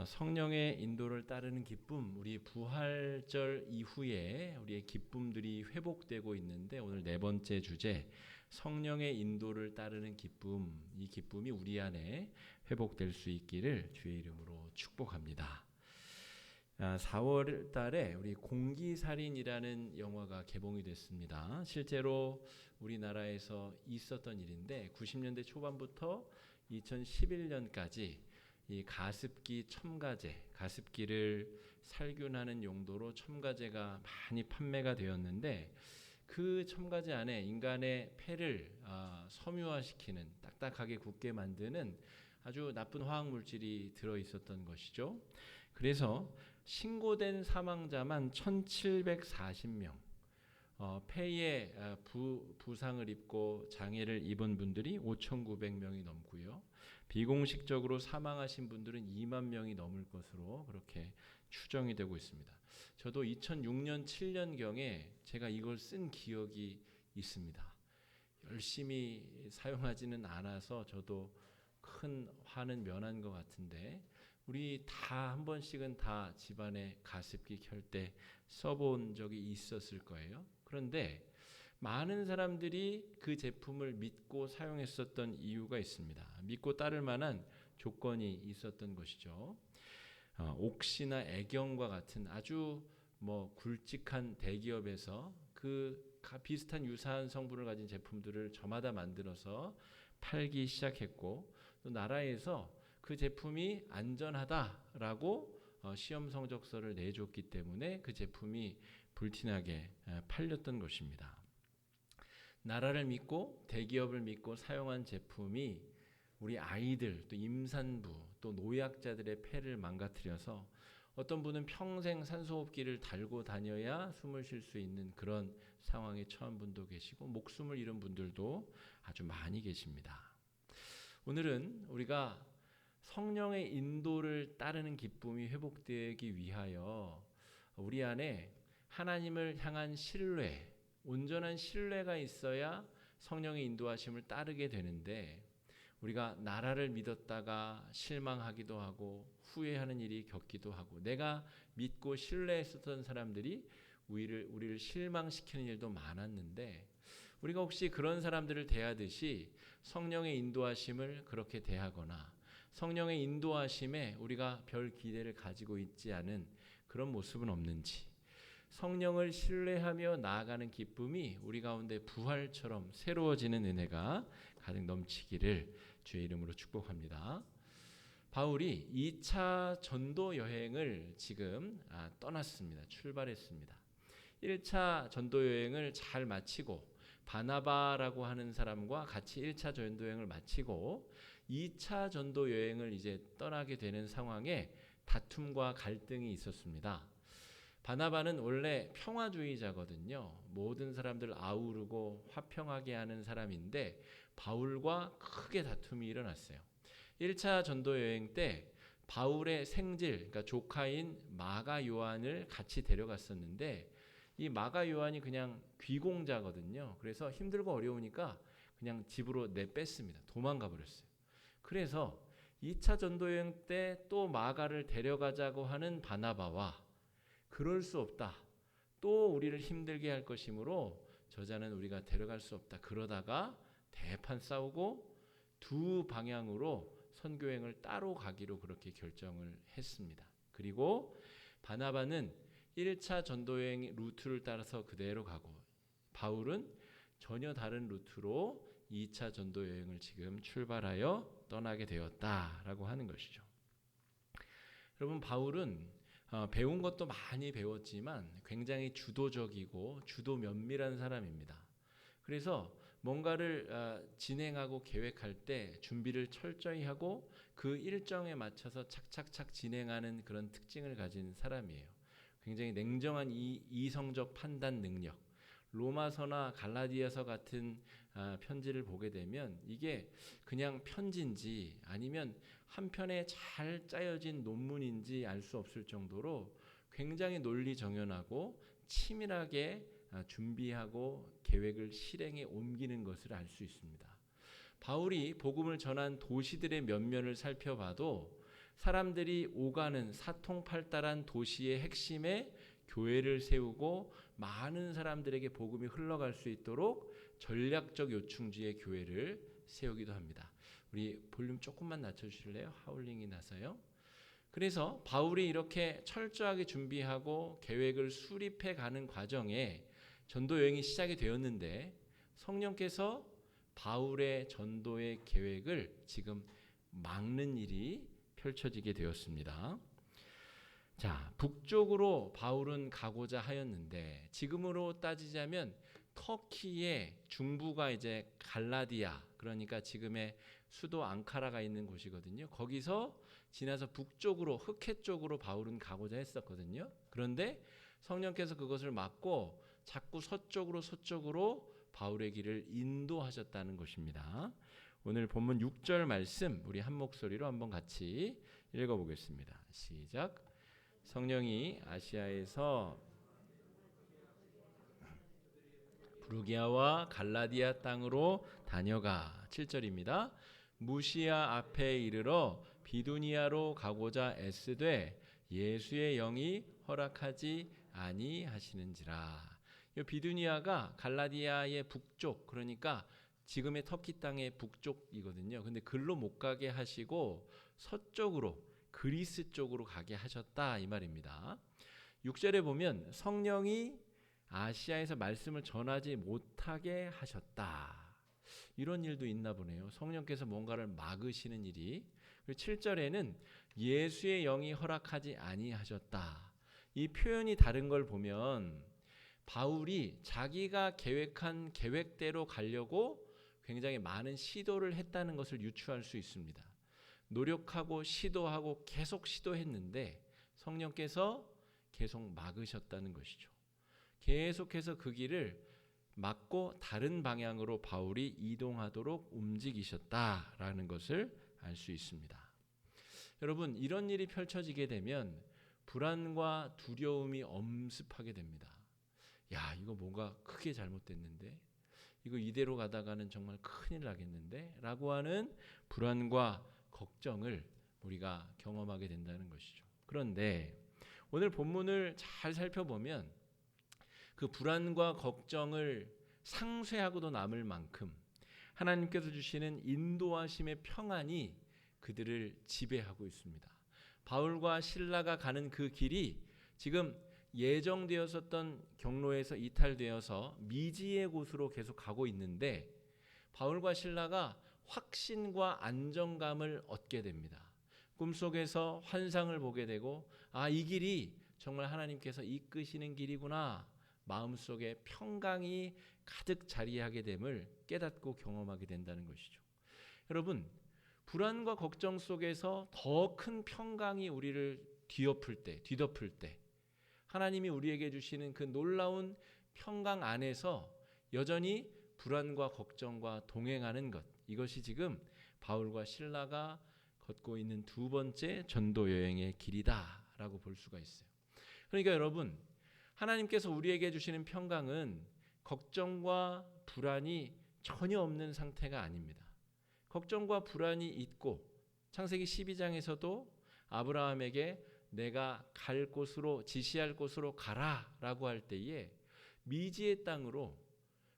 성령의 인도를 따르는 기쁨, 우리 부활절 이후에 우리의 기쁨들이 회복되고 있는데 오늘 네 번째 주제, 성령의 인도를 따르는 기쁨, 이 기쁨이 우리 안에 회복될 수 있기를 주의 이름으로 축복합니다. 4월 달에 우리 공기살인이라는 영화가 개봉이 됐습니다. 실제로 우리나라에서 있었던 일인데 90년대 초반부터 2011년까지 이 가습기 첨가제, 가습기를 살균하는 용도로 첨가제가 많이 판매가 되었는데 그 첨가제 안에 인간의 폐를 섬유화시키는, 딱딱하게 굳게 만드는 아주 나쁜 화학 물질이 들어 있었던 것이죠. 그래서 신고된 사망자만 1,740명, 폐에 부상을 입고 장애를 입은 분들이 5,900명이 넘고요. 비공식적으로 사망하신 분들은 2만 명이 넘을 것으로 그렇게 추정이 되고 있습니다. 저도 2006년, 7년경에 제가 이걸 쓴 기억이 있습니다. 열심히 사용하지는 않아서 저도 큰 화는 면한 것 같은데 우리 다 한 번씩은 다 집안에 가습기 켤 때 써본 적이 있었을 거예요. 그런데 많은 사람들이 그 제품을 믿고 사용했었던 이유가 있습니다. 믿고 따를 만한 조건이 있었던 것이죠. 옥시나 애경과 같은 아주 굵직한 대기업에서 그 비슷한 유사한 성분을 가진 제품들을 저마다 만들어서 팔기 시작했고, 또 나라에서 그 제품이 안전하다라고 시험 성적서를 내줬기 때문에 그 제품이 불티나게 팔렸던 것입니다. 나라를 믿고 대기업을 믿고 사용한 제품이 우리 아이들, 또 임산부, 또 노약자들의 폐를 망가뜨려서 어떤 분은 평생 산소호흡기를 달고 다녀야 숨을 쉴 수 있는 그런 상황에 처한 분도 계시고 목숨을 잃은 분들도 아주 많이 계십니다. 오늘은 우리가 성령의 인도를 따르는 기쁨이 회복되기 위하여 우리 안에 하나님을 향한 신뢰, 온전한 신뢰가 있어야 성령의 인도하심을 따르게 되는데, 우리가 나라를 믿었다가 실망하기도 하고 후회하는 일이 겪기도 하고 내가 믿고 신뢰했었던 사람들이 우리를 실망시키는 일도 많았는데, 우리가 혹시 그런 사람들을 대하듯이 성령의 인도하심을 그렇게 대하거나 성령의 인도하심에 우리가 별 기대를 가지고 있지 않은 그런 모습은 없는지, 성령을 신뢰하며 나아가는 기쁨이 우리 가운데 부활처럼 새로워지는 은혜가 가득 넘치기를 주의 이름으로 축복합니다. 바울이 2차 전도 여행을 지금 떠났습니다. 출발했습니다. 1차 전도 여행을 잘 마치고 바나바라고 하는 사람과 같이 1차 전도 여행을 마치고 2차 전도 여행을 이제 떠나게 되는 상황에 다툼과 갈등이 있었습니다. 바나바는 원래 평화주의자거든요. 모든 사람들 아우르고 화평하게 하는 사람인데 바울과 크게 다툼이 일어났어요. 1차 전도 여행 때 바울의 생질, 그러니까 조카인 마가 요한을 같이 데려갔었는데 이 마가 요한이 그냥 귀공자거든요. 그래서 힘들고 어려우니까 그냥 집으로 내뺐습니다. 도망가 버렸어요. 그래서 2차 전도 여행 때 또 마가를 데려가자고 하는 바나바와 그럴 수 없다, 또 우리를 힘들게 할 것이므로 저자는 우리가 데려갈 수 없다, 그러다가 대판 싸우고 두 방향으로 선교행을 따로 가기로 그렇게 결정을 했습니다. 그리고 바나바는 1차 전도여행 루트를 따라서 그대로 가고 바울은 전혀 다른 루트로 2차 전도여행을 지금 출발하여 떠나게 되었다라고 하는 것이죠. 여러분, 바울은 배운 것도 많이 배웠지만 굉장히 주도적이고 주도 면밀한 사람입니다. 그래서 뭔가를 진행하고 계획할 때 준비를 철저히 하고 그 일정에 맞춰서 착착착 진행하는 그런 특징을 가진 사람이에요. 굉장히 냉정한 이성적 판단 능력. 로마서나 갈라디아서 같은 편지를 보게 되면 이게 그냥 편지인지 아니면 한 편에 잘 짜여진 논문인지 알 수 없을 정도로 굉장히 논리정연하고 치밀하게 준비하고 계획을 실행에 옮기는 것을 알 수 있습니다. 바울이 복음을 전한 도시들의 면면을 살펴봐도 사람들이 오가는 사통팔달한 도시의 핵심에 교회를 세우고 많은 사람들에게 복음이 흘러갈 수 있도록 전략적 요충지의 교회를 세우기도 합니다. 우리 볼륨 조금만 낮춰주실래요? 하울링이 나서요. 그래서 바울이 이렇게 철저하게 준비하고 계획을 수립해 가는 과정에 전도 여행이 시작이 되었는데 성령께서 바울의 전도의 계획을 지금 막는 일이 펼쳐지게 되었습니다. 자, 북쪽으로 바울은 가고자 하였는데 지금으로 따지자면 터키의 중부가 이제 갈라디아, 그러니까 지금의 수도 앙카라가 있는 곳이거든요. 거기서 지나서 북쪽으로 흑해 쪽으로 바울은 가고자 했었거든요. 그런데 성령께서 그것을 막고 자꾸 서쪽으로 바울의 길을 인도하셨다는 것입니다. 오늘 본문 6절 말씀 우리 한 목소리로 한번 같이 읽어보겠습니다. 시작. 성령이 아시아에서 부르기아와 갈라디아 땅으로 다녀가 7절입니다. 무시아 앞에 이르러 비두니아로 가고자 애쓰되 예수의 영이 허락하지 아니하시는지라. 이 비두니아가 갈라디아의 북쪽, 그러니까 지금의 터키 땅의 북쪽이거든요. 근데 글로 못 가게 하시고 서쪽으로 그리스 쪽으로 가게 하셨다 이 말입니다. 6절에 보면 성령이 아시아에서 말씀을 전하지 못하게 하셨다. 이런 일도 있나 보네요. 성령께서 뭔가를 막으시는 일이. 그리고 7절에는 예수의 영이 허락하지 아니하셨다. 이 표현이 다른 걸 보면 바울이 자기가 계획한 계획대로 가려고 굉장히 많은 시도를 했다는 것을 유추할 수 있습니다. 노력하고 시도하고 계속 시도했는데 성령께서 계속 막으셨다는 것이죠. 계속해서 그 길을 막고 다른 방향으로 바울이 이동하도록 움직이셨다라는 것을 알 수 있습니다. 여러분, 이런 일이 펼쳐지게 되면 불안과 두려움이 엄습하게 됩니다. 야, 이거 뭔가 크게 잘못됐는데, 이거 이대로 가다가는 정말 큰일 나겠는데 라고 하는 불안과 걱정을 우리가 경험하게 된다는 것이죠. 그런데 오늘 본문을 잘 살펴보면 그 불안과 걱정을 상쇄하고도 남을 만큼 하나님께서 주시는 인도하심의 평안이 그들을 지배하고 있습니다. 바울과 실라가 가는 그 길이 지금 예정되었었던 경로에서 이탈되어서 미지의 곳으로 계속 가고 있는데 바울과 실라가 확신과 안정감을 얻게 됩니다. 꿈속에서 환상을 보게 되고 이 길이 정말 하나님께서 이끄시는 길이구나. 마음속에 평강이 가득 자리하게 됨을 깨닫고 경험하게 된다는 것이죠. 여러분, 불안과 걱정 속에서 더 큰 평강이 우리를 뒤덮을 때 하나님이 우리에게 주시는 그 놀라운 평강 안에서 여전히 불안과 걱정과 동행하는 것, 이것이 지금 바울과 실라가 걷고 있는 두 번째 전도 여행의 길이다라고 볼 수가 있어요. 그러니까 여러분, 하나님께서 우리에게 주시는 평강은 걱정과 불안이 전혀 없는 상태가 아닙니다. 걱정과 불안이 있고 창세기 12장에서도 아브라함에게 내가 갈 곳으로 지시할 곳으로 가라라고 할 때에 미지의 땅으로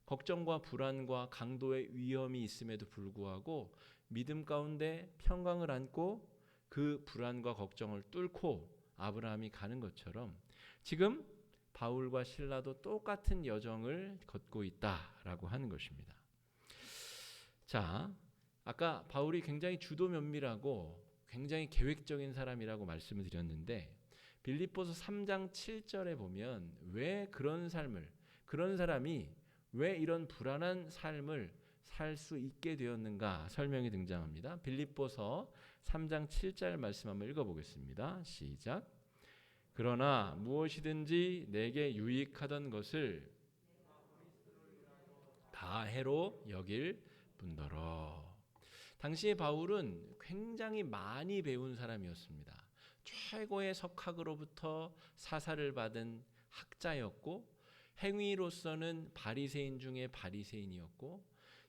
걱정과 불안과 강도의 위험이 있음에도 불구하고 믿음 가운데 평강을 안고 그 불안과 걱정을 뚫고 아브라함이 가는 것처럼 지금 바울과 실라도 똑같은 여정을 걷고 있다라고 하는 것입니다. 자, 아까 바울이 굉장히 주도 면밀하고 굉장히 계획적인 사람이라고 말씀을 드렸는데 빌립보서 3장 7절에 보면 왜 그런 사람이 왜 이런 불안한 삶을 살 수 있게 되었는가 설명이 등장합니다. 빌립보서 3장 7절 말씀 한번 읽어보겠습니다. 시작. 그러나 무엇이든지 내게 유익하던 것을 다 해로 여길 뿐더러. 당시의 바울은 굉장히 많이 배운 사람이었습니다. 최고의 석학으로부터 사사를 받은 학자였고 행위로서는 바리새인 중에 바리새인이었고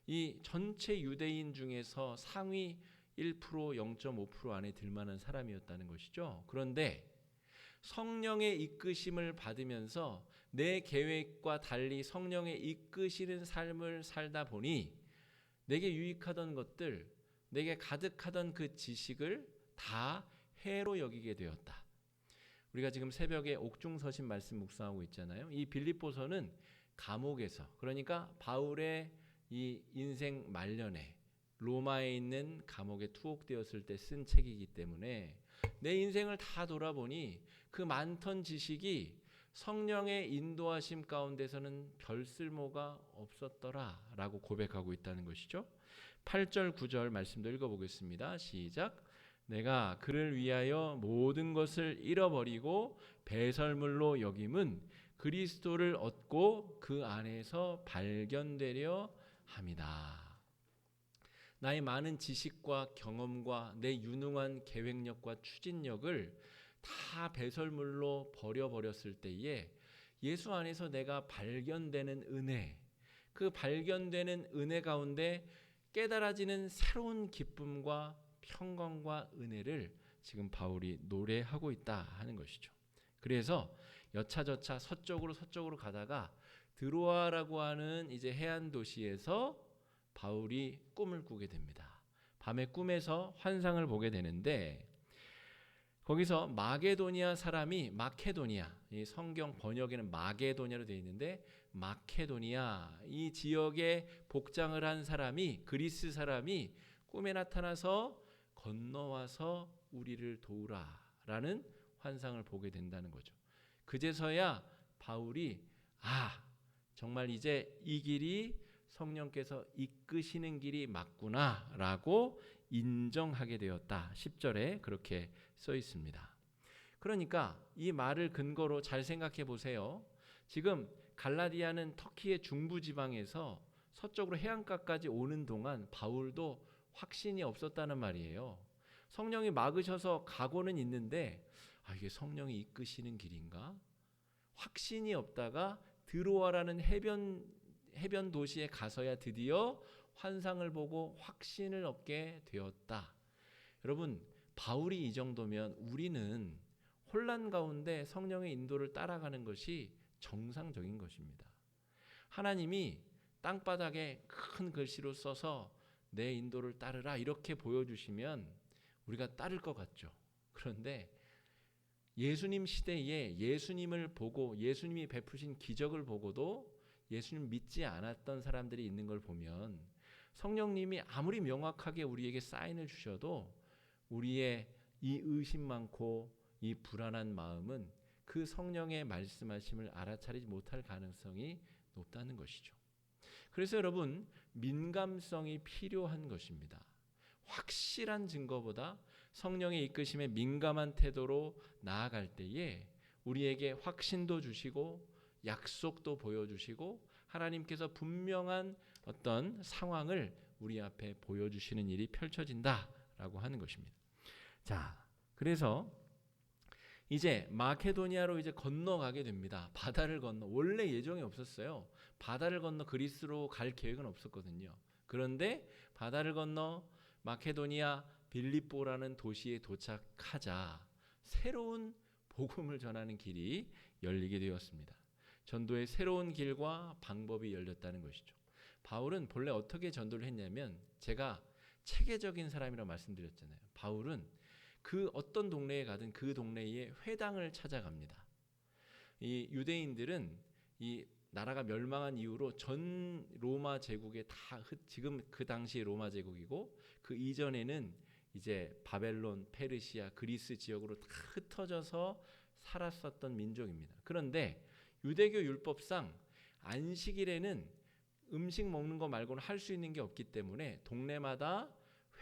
이 전체 유대인 중에서 상위 1%, 0.5% 안에 들 만한 사람이었다는 것이죠. 그런데 성령의 이끄심을 받으면서 내 계획과 달리 성령의 이끄시는 삶을 살다 보니 내게 유익하던 것들, 내게 가득하던 그 지식을 다 해로 여기게 되었다. 우리가 지금 새벽에 옥중서신 말씀 묵상하고 있잖아요. 이 빌립보서는 감옥에서, 그러니까 바울의 이 인생 말년에 로마에 있는 감옥에 투옥되었을 때 쓴 책이기 때문에 내 인생을 다 돌아보니 그 많던 지식이 성령의 인도하심 가운데서는 별 쓸모가 없었더라라고 고백하고 있다는 것이죠. 8절 9절 말씀도 읽어보겠습니다. 시작. 내가 그를 위하여 모든 것을 잃어버리고 배설물로 여김은 그리스도를 얻고 그 안에서 발견되려 함이다. 나의 많은 지식과 경험과 내 유능한 계획력과 추진력을 다 배설물로 버려버렸을 때에 예수 안에서 내가 발견되는 은혜, 그 발견되는 은혜 가운데 깨달아지는 새로운 기쁨과 평강과 은혜를 지금 바울이 노래하고 있다 하는 것이죠. 그래서 여차저차 서쪽으로 가다가 드로아라고 하는 이제 해안 도시에서 바울이 꿈을 꾸게 됩니다. 밤에 꿈에서 환상을 보게 되는데 거기서 마게도니아 사람이 마케도니아, 이 성경 번역에는 마게도니아로 되어 있는데 마케도니아 이 지역에 복장을 한 사람이 그리스 사람이 꿈에 나타나서 건너와서 우리를 도우라라는 환상을 보게 된다는 거죠. 그제서야 바울이 정말 이제 이 길이 성령께서 이끄시는 길이 맞구나라고 인정하게 되었다. 10절에 그렇게 써 있습니다. 그러니까 이 말을 근거로 잘 생각해 보세요. 지금 갈라디아는 터키의 중부 지방에서 서쪽으로 해안가까지 오는 동안 바울도 확신이 없었다는 말이에요. 성령이 막으셔서 가고는 있는데 이게 성령이 이끄시는 길인가? 확신이 없다가 드로아라는 해변 도시에 가서야 드디어 환상을 보고 확신을 얻게 되었다. 여러분, 바울이 이 정도면 우리는 혼란 가운데 성령의 인도를 따라가는 것이 정상적인 것입니다. 하나님이 땅바닥에 큰 글씨로 써서 내 인도를 따르라 이렇게 보여주시면 우리가 따를 것 같죠. 그런데 예수님 시대에 예수님을 보고 예수님이 베푸신 기적을 보고도 예수님 믿지 않았던 사람들이 있는 걸 보면 성령님이 아무리 명확하게 우리에게 사인을 주셔도 우리의 이 의심 많고 이 불안한 마음은 그 성령의 말씀하심을 알아차리지 못할 가능성이 높다는 것이죠. 그래서 여러분, 민감성이 필요한 것입니다. 확실한 증거보다 성령의 이끄심에 민감한 태도로 나아갈 때에 우리에게 확신도 주시고 약속도 보여주시고 하나님께서 분명한 어떤 상황을 우리 앞에 보여주시는 일이 펼쳐진다라고 하는 것입니다. 자, 그래서 이제 마케도니아로 이제 건너가게 됩니다. 바다를 건너. 원래 예정이 없었어요. 바다를 건너 그리스로 갈 계획은 없었거든요. 그런데 바다를 건너 마케도니아 빌립보라는 도시에 도착하자 새로운 복음을 전하는 길이 열리게 되었습니다. 전도의 새로운 길과 방법이 열렸다는 것이죠. 바울은 본래 어떻게 전도를 했냐면 제가 체계적인 사람이라고 말씀드렸잖아요. 바울은 그 어떤 동네에 가든 그 동네에 회당을 찾아갑니다. 이 유대인들은 이 나라가 멸망한 이후로 전 로마 제국에 다 지금 그 당시 로마 제국이고 그 이전에는 이제 바벨론, 페르시아, 그리스 지역으로 다 흩어져서 살았었던 민족입니다. 그런데 유대교 율법상 안식일에는 음식 먹는 거 말고는 할 수 있는 게 없기 때문에 동네마다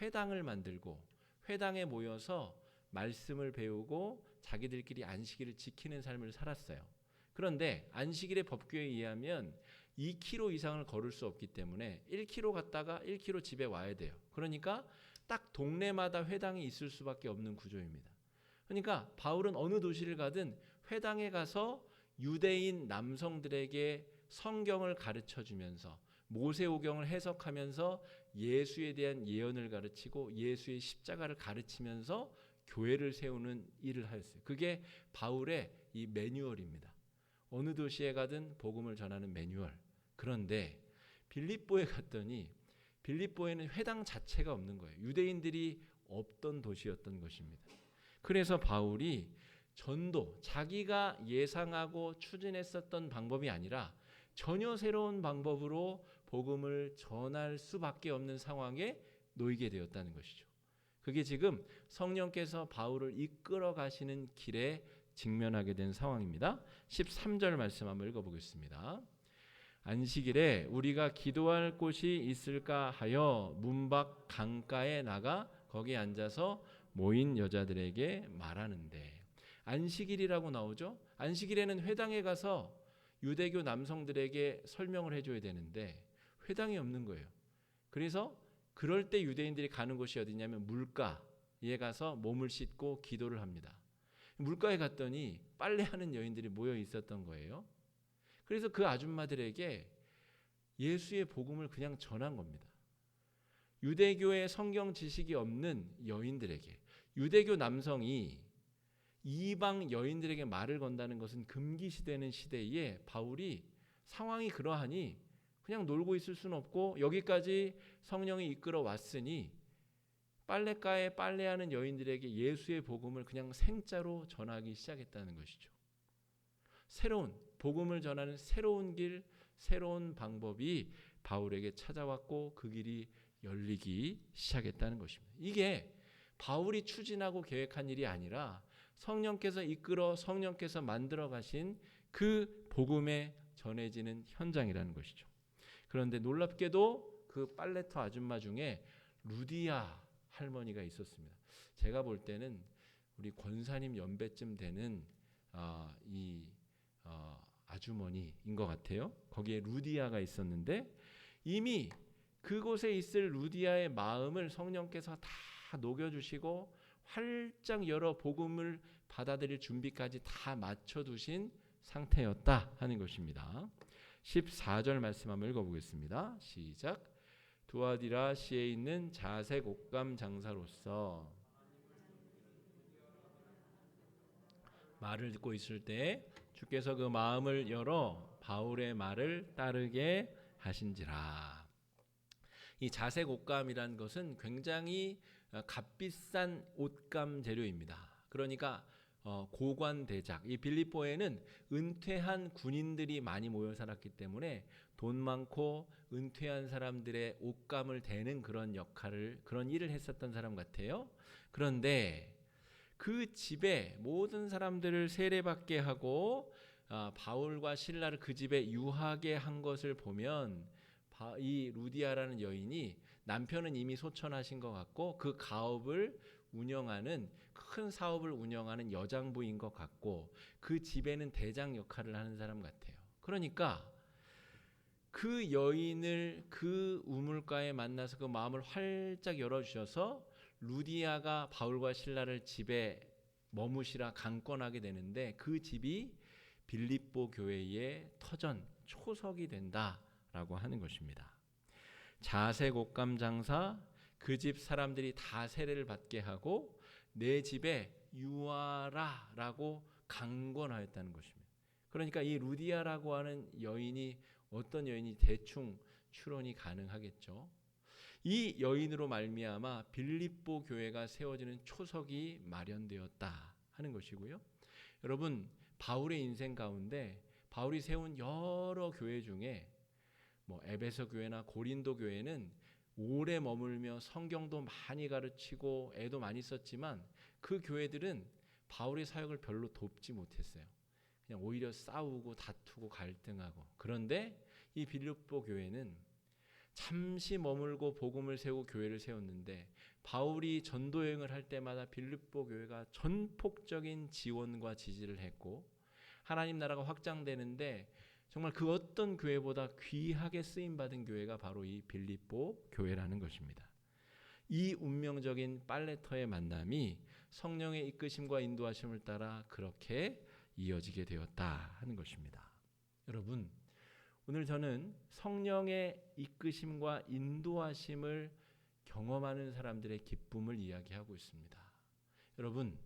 회당을 만들고 회당에 모여서 말씀을 배우고 자기들끼리 안식일을 지키는 삶을 살았어요. 그런데 안식일의 법규에 의하면 2km 이상을 걸을 수 없기 때문에 1km 갔다가 1km 집에 와야 돼요. 그러니까 딱 동네마다 회당이 있을 수밖에 없는 구조입니다. 그러니까 바울은 어느 도시를 가든 회당에 가서 유대인 남성들에게 성경을 가르쳐주면서 모세오경을 해석하면서 예수에 대한 예언을 가르치고 예수의 십자가를 가르치면서 교회를 세우는 일을 하였어요. 그게 바울의 이 매뉴얼입니다. 어느 도시에 가든 복음을 전하는 매뉴얼. 그런데 빌립보에 갔더니 빌립보에는 회당 자체가 없는 거예요. 유대인들이 없던 도시였던 것입니다. 그래서 바울이 전도, 자기가 예상하고 추진했었던 방법이 아니라 전혀 새로운 방법으로 복음을 전할 수밖에 없는 상황에 놓이게 되었다는 것이죠. 그게 지금 성령께서 바울을 이끌어 가시는 길에 직면하게 된 상황입니다. 13절 말씀 한번 읽어보겠습니다. 안식일에 우리가 기도할 곳이 있을까 하여 문 밖 강가에 나가 거기 앉아서 모인 여자들에게 말하는데, 안식일이라고 나오죠. 안식일에는 회당에 가서 유대교 남성들에게 설명을 해줘야 되는데 회당이 없는 거예요. 그래서 그럴 때 유대인들이 가는 곳이 어디냐면 물가에 가서 몸을 씻고 기도를 합니다. 물가에 갔더니 빨래하는 여인들이 모여 있었던 거예요. 그래서 그 아줌마들에게 예수의 복음을 그냥 전한 겁니다. 유대교의 성경 지식이 없는 여인들에게, 유대교 남성이 이방 여인들에게 말을 건다는 것은 금기시되는 시대에 바울이 상황이 그러하니 그냥 놀고 있을 수는 없고 여기까지 성령이 이끌어 왔으니 빨래가에 빨래하는 여인들에게 예수의 복음을 그냥 생짜로 전하기 시작했다는 것이죠. 새로운 복음을 전하는 새로운 길, 새로운 방법이 바울에게 찾아왔고 그 길이 열리기 시작했다는 것입니다. 이게 바울이 추진하고 계획한 일이 아니라 성령께서 이끌어 성령께서 만들어 가신 그 복음에 전해지는 현장이라는 것이죠. 그런데 놀랍게도 그 빨래터 아줌마 중에 루디아 할머니가 있었습니다. 제가 볼 때는 우리 권사님 연배쯤 되는 아주머니인 것 같아요. 거기에 루디아가 있었는데 이미 그곳에 있을 루디아의 마음을 성령께서 다 녹여주시고 활짝 열어 복음을 받아들일 준비까지 다 맞춰두신 상태였다 하는 것입니다. 14절 말씀 한번 읽어보겠습니다. 시작. 두아디라시에 있는 자색 옷감 장사로서 말을 듣고 있을 때 주께서 그 마음을 열어 바울의 말을 따르게 하신지라. 이 자색 옷감이라는 것은 굉장히 값비싼 옷감 재료입니다. 그러니까 고관대작, 이 빌립보에는 은퇴한 군인들이 많이 모여 살았기 때문에 돈 많고 은퇴한 사람들의 옷감을 대는 그런 역할을, 그런 일을 했었던 사람 같아요. 그런데 그 집에 모든 사람들을 세례받게 하고 바울과 실라를 그 집에 유하게 한 것을 보면 이 루디아라는 여인이 남편은 이미 소천하신 것 같고 그 가업을 운영하는, 큰 사업을 운영하는 여장부인 것 같고 그 집에는 대장 역할을 하는 사람 같아요. 그러니까 그 여인을 그 우물가에 만나서 그 마음을 활짝 열어주셔서 루디아가 바울과 실라를 집에 머무시라 강권하게 되는데 그 집이 빌립보 교회의 터전, 초석이 된다라고 하는 것입니다. 자색 옷감 장사, 그 집 사람들이 다 세례를 받게 하고 내 집에 유하라라고 강권하였다는 것입니다. 그러니까 이 루디아라고 하는 여인이 어떤 여인이 대충 추론이 가능하겠죠. 이 여인으로 말미암아 빌립보 교회가 세워지는 초석이 마련되었다 하는 것이고요. 여러분, 바울의 인생 가운데 바울이 세운 여러 교회 중에 에베소 교회나 고린도 교회는 오래 머물며 성경도 많이 가르치고 애도 많이 썼지만 그 교회들은 바울의 사역을 별로 돕지 못했어요. 그냥 오히려 싸우고 다투고 갈등하고. 그런데 이 빌립보 교회는 잠시 머물고 복음을 세우고 교회를 세웠는데 바울이 전도 여행을 할 때마다 빌립보 교회가 전폭적인 지원과 지지를 했고 하나님 나라가 확장되는데 정말 그 어떤 교회보다 귀하게 쓰임받은 교회가 바로 이 빌립보 교회라는 것입니다. 이 운명적인 빨래터의 만남이 성령의 이끄심과 인도하심을 따라 그렇게 이어지게 되었다 하는 것입니다. 여러분, 오늘 저는 성령의 이끄심과 인도하심을 경험하는 사람들의 기쁨을 이야기하고 있습니다. 여러분,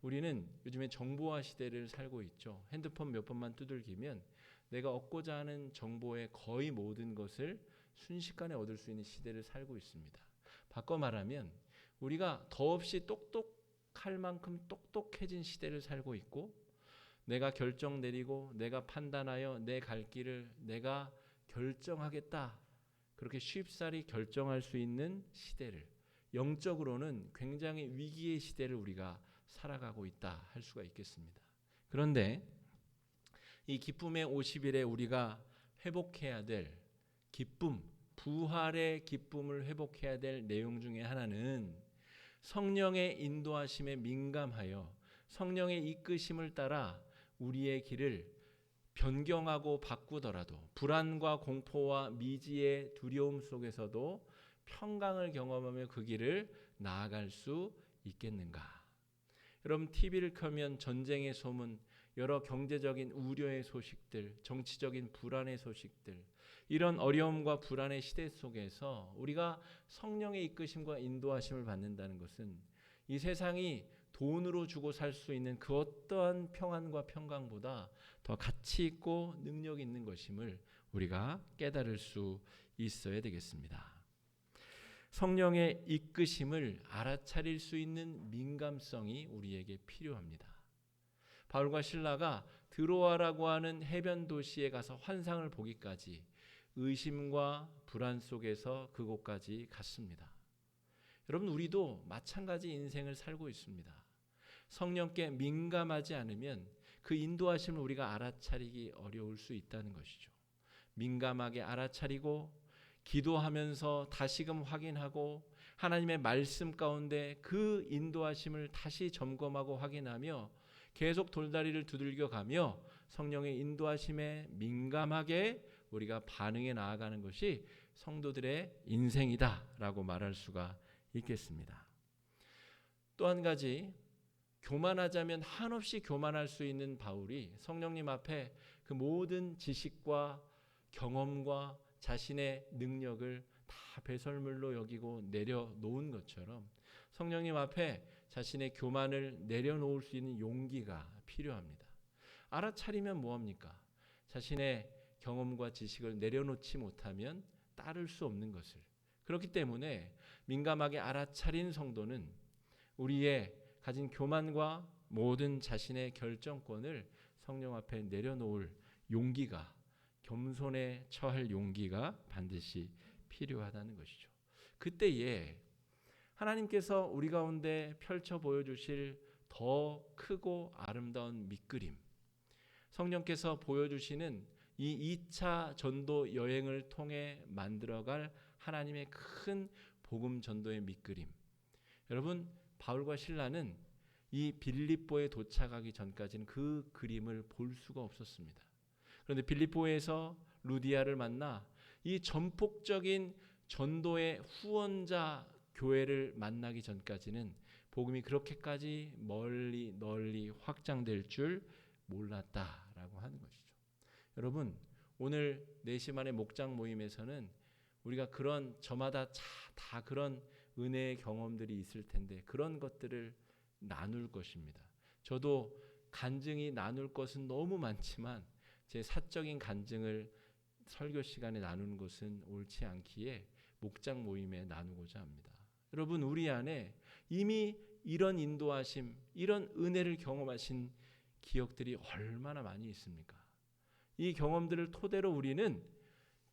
우리는 요즘에 정보화 시대를 살고 있죠. 핸드폰 몇 번만 두들기면 내가 얻고자 하는 정보의 거의 모든 것을 순식간에 얻을 수 있는 시대를 살고 있습니다. 바꿔 말하면 우리가 더없이 똑똑할 만큼 똑똑해진 시대를 살고 있고, 내가 결정 내리고 내가 판단하여 내 갈 길을 내가 결정하겠다, 그렇게 쉽사리 결정할 수 있는 시대를, 영적으로는 굉장히 위기의 시대를 우리가 살아가고 있다 할 수가 있겠습니다. 그런데 이 기쁨의 50일에 우리가 회복해야 될 기쁨, 부활의 기쁨을 회복해야 될 내용 중에 하나는 성령의 인도하심에 민감하여 성령의 이끄심을 따라 우리의 길을 변경하고 바꾸더라도 불안과 공포와 미지의 두려움 속에서도 평강을 경험하며 그 길을 나아갈 수 있겠는가? 여러분, TV를 켜면 전쟁의 소문, 여러 경제적인 우려의 소식들, 정치적인 불안의 소식들, 이런 어려움과 불안의 시대 속에서 우리가 성령의 이끄심과 인도하심을 받는다는 것은 이 세상이 돈으로 주고 살 수 있는 그 어떠한 평안과 평강보다 더 가치 있고 능력 있는 것임을 우리가 깨달을 수 있어야 되겠습니다. 성령의 이끄심을 알아차릴 수 있는 민감성이 우리에게 필요합니다. 바울과 실라가 드로아라고 하는 해변 도시에 가서 환상을 보기까지 의심과 불안 속에서 그곳까지 갔습니다. 여러분, 우리도 마찬가지 인생을 살고 있습니다. 성령께 민감하지 않으면 그 인도하심을 우리가 알아차리기 어려울 수 있다는 것이죠. 민감하게 알아차리고 기도하면서 다시금 확인하고 하나님의 말씀 가운데 그 인도하심을 다시 점검하고 확인하며 계속 돌다리를 두들겨 가며 성령의 인도하심에 민감하게 우리가 반응해 나아가는 것이 성도들의 인생이다라고 말할 수가 있겠습니다. 또 한 가지, 교만하자면 한없이 교만할 수 있는 바울이 성령님 앞에 그 모든 지식과 경험과 자신의 능력을 다 배설물로 여기고 내려놓은 것처럼 성령님 앞에 자신의 교만을 내려놓을 수 있는 용기가 필요합니다. 알아차리면 뭐합니까? 자신의 경험과 지식을 내려놓지 못하면 따를 수 없는 것을. 그렇기 때문에 민감하게 알아차린 성도는 우리의 가진 교만과 모든 자신의 결정권을 성령 앞에 내려놓을 용기가, 겸손에 처할 용기가 반드시 필요하다는 것이죠. 그때에 하나님께서 우리 가운데 펼쳐 보여주실 더 크고 아름다운 밑그림, 성령께서 보여주시는 이 2차 전도 여행을 통해 만들어갈 하나님의 큰 복음 전도의 밑그림. 여러분, 바울과 실라는 이 빌립보에 도착하기 전까지는 그 그림을 볼 수가 없었습니다. 그런데 빌립보에서 루디아를 만나 이 전폭적인 전도의 후원자 교회를 만나기 전까지는 복음이 그렇게까지 멀리 널리 확장될 줄 몰랐다라고 하는 것이죠. 여러분, 오늘 4시 만에 목장 모임에서는 우리가 그런 저마다 다 그런 은혜의 경험들이 있을 텐데 그런 것들을 나눌 것입니다. 저도 간증이 나눌 것은 너무 많지만 제 사적인 간증을 설교 시간에 나누는 것은 옳지 않기에 목장 모임에 나누고자 합니다. 여러분, 우리 안에 이미 이런 인도하심, 이런 은혜를 경험하신 기억들이 얼마나 많이 있습니까? 이 경험들을 토대로 우리는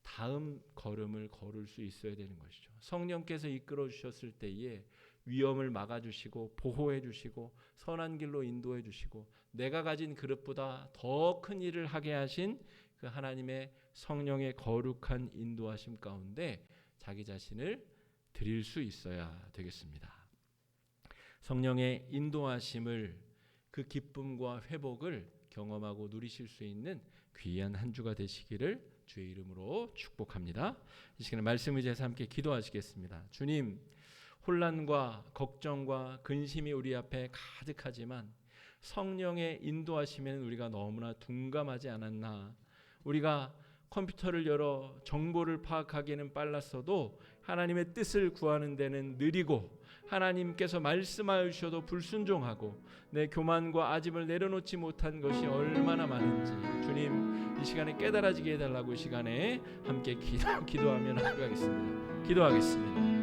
다음 걸음을 걸을 수 있어야 되는 것이죠. 성령께서 이끌어 주셨을 때에 위험을 막아주시고 보호해주시고 선한 길로 인도해주시고 내가 가진 그릇보다 더 큰 일을 하게 하신 그 하나님의 성령의 거룩한 인도하심 가운데 자기 자신을 드릴 수 있어야 되겠습니다. 성령의 인도하심을, 그 기쁨과 회복을 경험하고 누리실 수 있는 귀한 한 주가 되시기를 주의 이름으로 축복합니다. 이 시간에 말씀 의지해서 함께 기도하시겠습니다. 주님, 혼란과 걱정과 근심이 우리 앞에 가득하지만 성령의 인도하심에는 우리가 너무나 둔감하지 않았나? 우리가 컴퓨터를 열어 정보를 파악하기에는 빨랐어도 하나님의 뜻을 구하는 데는 느리고, 하나님께서 말씀하여 주셔도 불순종하고 내 교만과 아집을 내려놓지 못한 것이 얼마나 많은지 주님 이 시간에 깨달아지게 해달라고 이 시간에 함께 기도하며 나아가겠습니다. 기도하겠습니다.